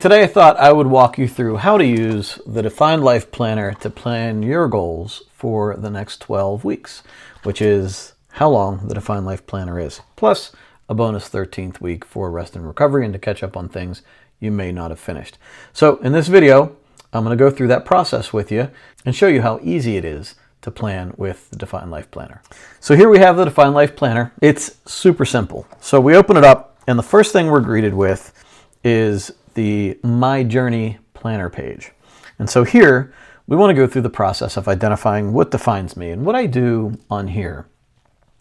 Today I thought I would walk you through how to use the Defined Life Planner to plan your goals for the next 12 weeks, which is how long the Defined Life Planner is, plus a bonus 13th week for rest and recovery and to catch up on things you may not have finished. So in this video, I'm going to go through that process with you and show you how easy it is to plan with the Defined Life Planner. So here we have the Defined Life Planner. It's super simple. So we open it up and the first thing we're greeted with is the My Journey Planner page. And so here, we want to go through the process of identifying what defines me. And what I do on here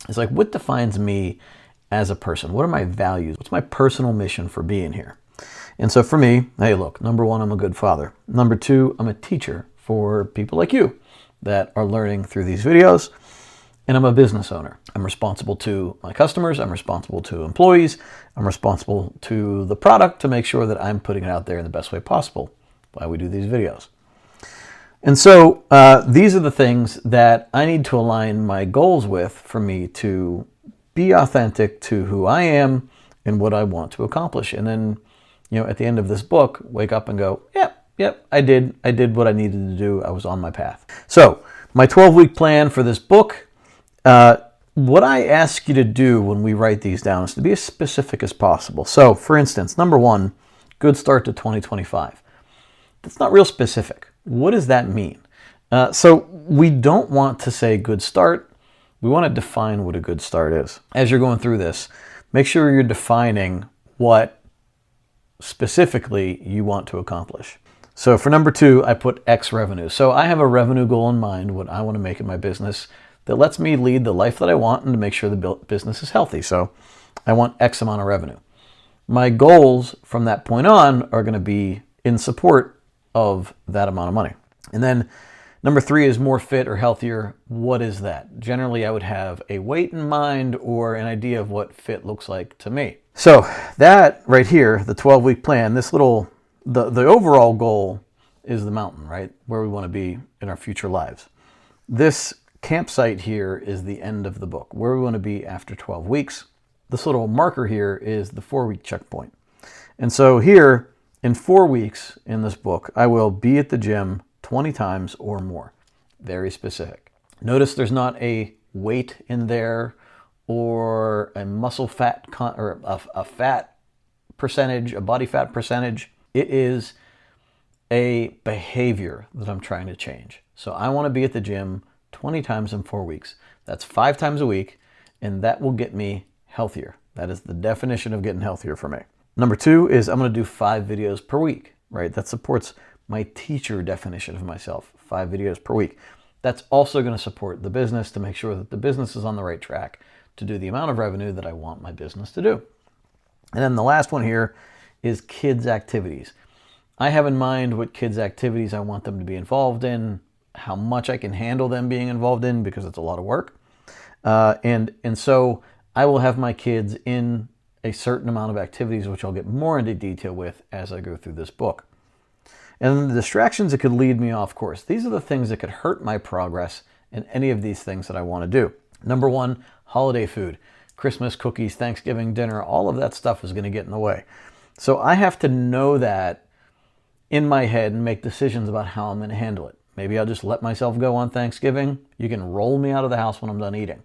is like, what defines me as a person? What are my values? What's my personal mission for being here? And so for me, hey, look, number one, I'm a good father. Number two, I'm a teacher for people like you that are learning through these videos. And I'm a business owner. I'm responsible to my customers. I'm responsible to employees. I'm responsible to the product to make sure that I'm putting it out there in the best way possible. Why we do these videos. And so these are the things that I need to align my goals with for me to be authentic to who I am and what I want to accomplish. And then, at the end of this book, wake up and go, yep, I did what I needed to do. I was on my path. So my 12-week plan for this book, what I ask you to do when we write these down is to be as specific as possible. So, for instance, number one, good start to 2025. That's not real specific. What does that mean? So we don't want to say good start. We want to define what a good start is. As you're going through this, make sure you're defining what specifically you want to accomplish. So for number two, I put X revenue. So I have a revenue goal in mind, what I want to make in my business that lets me lead the life that I want and to make sure the business is healthy. So I want X amount of revenue. My goals from that point on are going to be in support of that amount of money. And then number three is more fit or healthier. What is that? Generally, I would have a weight in mind or an idea of what fit looks like to me. So that right here, the 12-week plan, this little, the overall goal is the mountain, right? Where we want to be in our future lives. This campsite here is the end of the book, where we want to be after 12 weeks. This little marker here is the 4-week checkpoint. And so here, in 4 weeks in this book, I will be at the gym 20 times or more. Very specific. Notice there's not a weight in there or a muscle fat or a fat percentage, a body fat percentage. It is a behavior that I'm trying to change. So I want to be at the gym 20 times in 4 weeks. That's 5 times a week, and that will get me healthier. That is the definition of getting healthier for me. Number two is I'm going to do 5 videos per week, right? That supports my teacher definition of myself, 5 videos per week. That's also going to support the business to make sure that the business is on the right track to do the amount of revenue that I want my business to do. And then the last one here is kids' activities. I have in mind what kids' activities I want them to be involved in, how much I can handle them being involved in because it's a lot of work. And so I will have my kids in a certain amount of activities, which I'll get more into detail with as I go through this book. And the distractions that could lead me off course. These are the things that could hurt my progress in any of these things that I want to do. Number one, holiday food. Christmas cookies, Thanksgiving dinner, all of that stuff is going to get in the way. So I have to know that in my head and make decisions about how I'm going to handle it. Maybe I'll just let myself go on Thanksgiving. You can roll me out of the house when I'm done eating.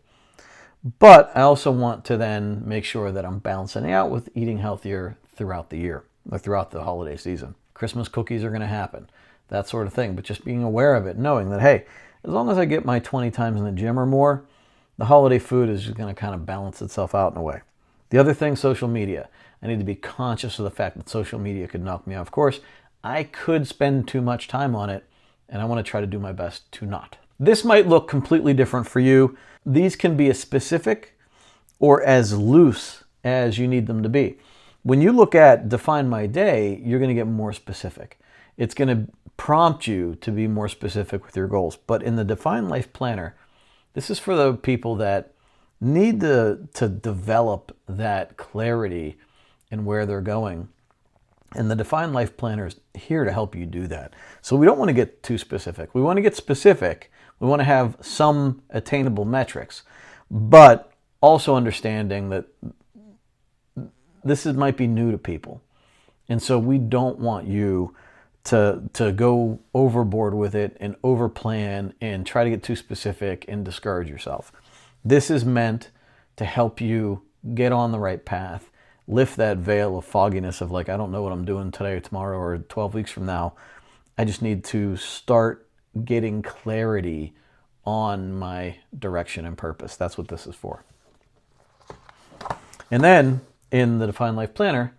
But I also want to then make sure that I'm balancing out with eating healthier throughout the year or throughout the holiday season. Christmas cookies are going to happen, that sort of thing. But just being aware of it, knowing that, hey, as long as I get my 20 times in the gym or more, the holiday food is just going to kind of balance itself out in a way. The other thing, social media. I need to be conscious of the fact that social media could knock me off course. I could spend too much time on it, and I want to try to do my best to not. This might look completely different for you. These can be as specific or as loose as you need them to be. When you look at Define My Day, you're going to get more specific. It's going to prompt you to be more specific with your goals. But in the Define Life Planner, this is for the people that need to develop that clarity in where they're going. And the Defined Life Planner is here to help you do that. So we don't want to get too specific. We want to get specific. We want to have some attainable metrics, but also understanding that this might be new to people. And so we don't want you to go overboard with it and overplan and try to get too specific and discourage yourself. This is meant to help you get on the right path, lift that veil of fogginess of like, I don't know what I'm doing today or tomorrow or 12 weeks from now. I just need to start getting clarity on my direction and purpose. That's what this is for. And then in the Define Life Planner,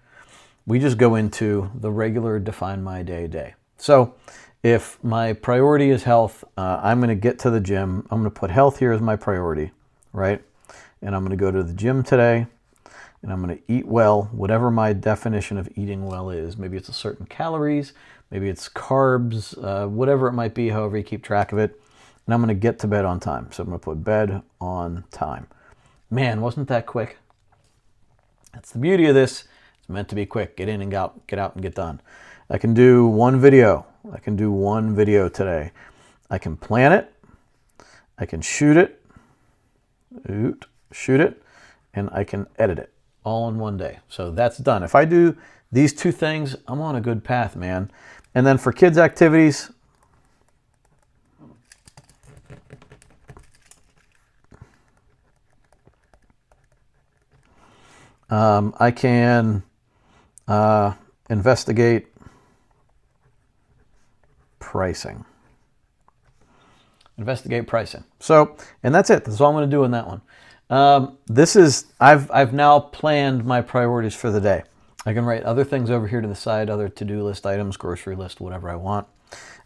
we just go into the regular Define My Day. So if my priority is health, I'm going to get to the gym. I'm going to put health here as my priority, right? And I'm going to go to the gym today, and I'm going to eat well, whatever my definition of eating well is. Maybe it's a certain calories, maybe it's carbs, whatever it might be, however you keep track of it. And I'm going to get to bed on time. So I'm going to put bed on time. Man, wasn't that quick? That's the beauty of this. It's meant to be quick. Get in and get out and get done. I can do one video. I can do one video today. I can plan it. I can shoot it, and I can edit it all in one day. So that's done. If I do these two things, I'm on a good path, man. And then for kids' activities, I can investigate pricing. Investigate pricing. So, and that's it. That's all I'm going to do in that one. I've now planned my priorities for the day. I can write other things over here to the side, other to-do list items, grocery list, whatever I want.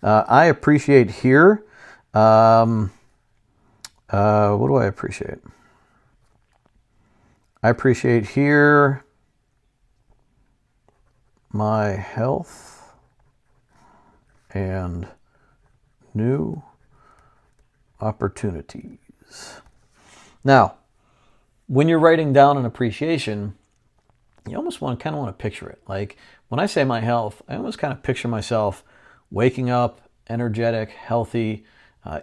I appreciate here. What do I appreciate? I appreciate here my health and new opportunities. Now, when you're writing down an appreciation, you almost kind of want to picture it. Like when I say my health, I almost kind of picture myself waking up energetic, healthy,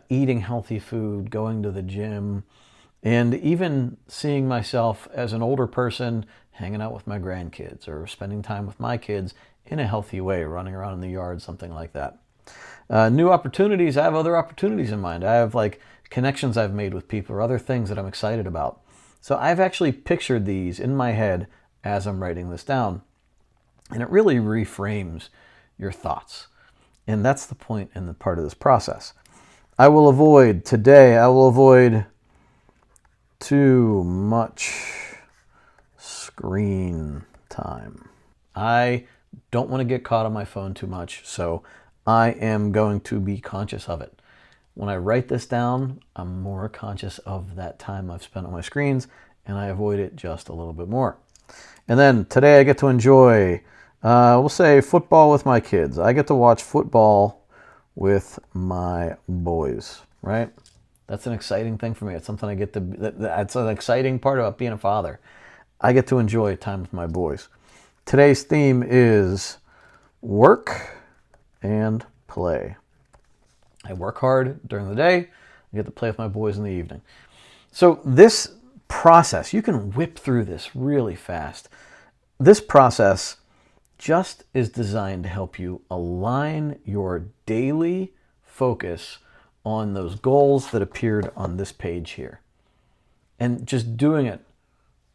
eating healthy food, going to the gym, and even seeing myself as an older person hanging out with my grandkids or spending time with my kids in a healthy way, running around in the yard, something like that. New opportunities, I have other opportunities in mind. I have like connections I've made with people or other things that I'm excited about. So I've actually pictured these in my head as I'm writing this down. And it really reframes your thoughts. And that's the point in the part of this process. I will avoid too much screen time. I don't want to get caught on my phone too much, so I am going to be conscious of it. When I write this down, I'm more conscious of that time I've spent on my screens, and I avoid it just a little bit more. And then today I get to enjoy, we'll say, football with my kids. I get to watch football with my boys, right? That's an exciting thing for me. It's something I get to, that's an exciting part about being a father. I get to enjoy time with my boys. Today's theme is work and play. I work hard during the day. I get to play with my boys in the evening. So this process, you can whip through this really fast. This process just is designed to help you align your daily focus on those goals that appeared on this page here. And just doing it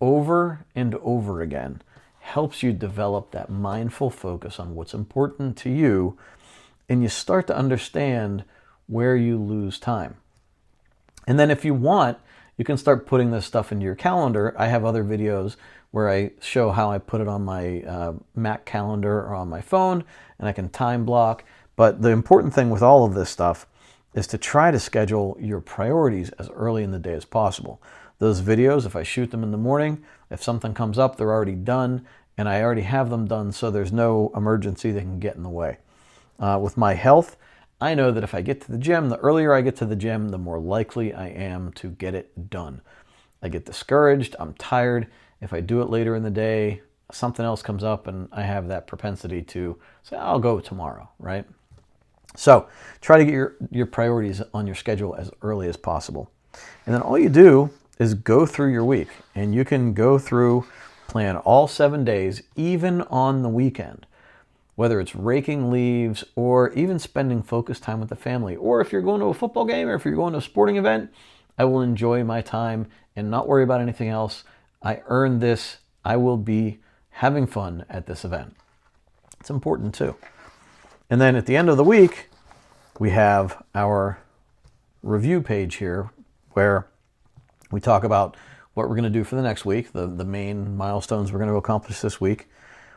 over and over again helps you develop that mindful focus on what's important to you, and you start to understand where you lose time. And then if you want, you can start putting this stuff into your calendar. I have other videos where I show how I put it on my Mac calendar or on my phone, and I can time block. But the important thing with all of this stuff is to try to schedule your priorities as early in the day as possible. Those videos, if I shoot them in the morning, if something comes up, they're already done, and I already have them done, so there's no emergency that can get in the way. With my health, I know that if I get to the gym, the earlier I get to the gym, the more likely I am to get it done. I get discouraged, I'm tired. If I do it later in the day, something else comes up, and I have that propensity to say, I'll go tomorrow, right? So try to get your priorities on your schedule as early as possible. And then all you do is go through your week, and you can go through, plan all 7 days, even on the weekend. whether it's raking leaves or even spending focused time with the family. Or if you're going to a football game or if you're going to a sporting event, I will enjoy my time and not worry about anything else. I earned this. I will be having fun at this event. It's important too. And then at the end of the week, we have our review page here where we talk about what we're going to do for the next week, the main milestones we're going to accomplish this week,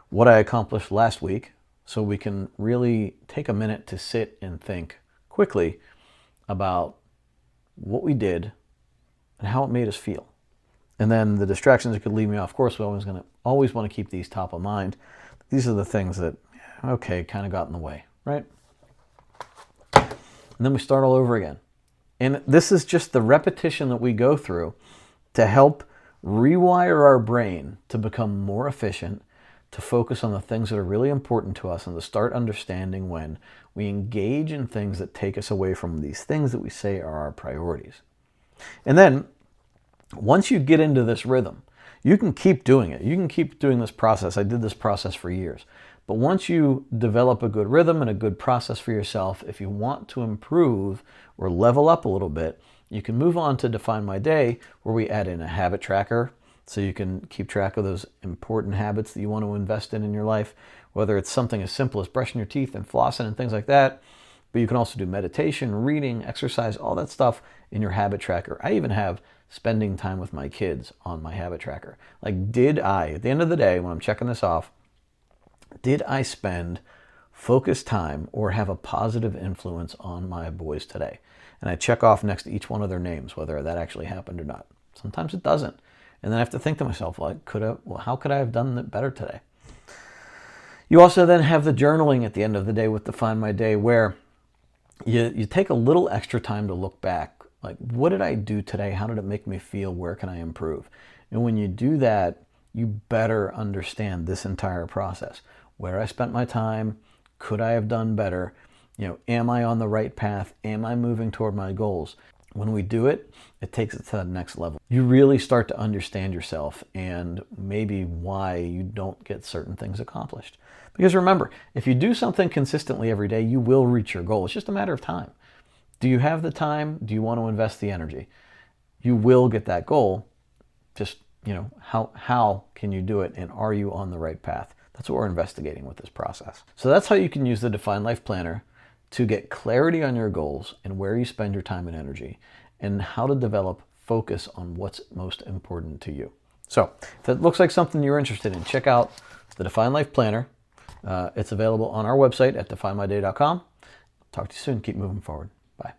what I accomplished last week, so we can really take a minute to sit and think quickly about what we did and how it made us feel. And then the distractions that could lead me off course, we always want to keep these top of mind. These are the things that, okay, kind of got in the way, right? And then we start all over again. And this is just the repetition that we go through to help rewire our brain to become more efficient, to focus on the things that are really important to us, and to start understanding when we engage in things that take us away from these things that we say are our priorities. And then once you get into this rhythm, you can keep doing it. You can keep doing this process. I did this process for years. But once you develop a good rhythm and a good process for yourself, if you want to improve or level up a little bit, you can move on to Define My Day, where we add in a habit tracker so you can keep track of those important habits that you want to invest in your life, whether it's something as simple as brushing your teeth and flossing and things like that. But you can also do meditation, reading, exercise, all that stuff in your habit tracker. I even have spending time with my kids on my habit tracker. Like, did I, at the end of the day, when I'm checking this off, did I spend focused time or have a positive influence on my boys today? And I check off next to each one of their names, whether that actually happened or not. Sometimes it doesn't. And then I have to think to myself, how could I have done it better today? You also then have the journaling at the end of the day with Define My Day, where you take a little extra time to look back. Like, what did I do today? How did it make me feel? Where can I improve? And when you do that, you better understand this entire process. Where I spent my time, could I have done better? Am I on the right path? Am I moving toward my goals? When we do it, it takes it to the next level. You really start to understand yourself and maybe why you don't get certain things accomplished. Because remember, if you do something consistently every day, you will reach your goal. It's just a matter of time. Do you have the time? Do you want to invest the energy? You will get that goal. Just, how can you do it? And are you on the right path? That's what we're investigating with this process. So that's how you can use the Define Life Planner to get clarity on your goals and where you spend your time and energy, and how to develop focus on what's most important to you. So if it looks like something you're interested in, check out the Define Life Planner. It's available on our website at definemyday.com. Talk to you soon. Keep moving forward.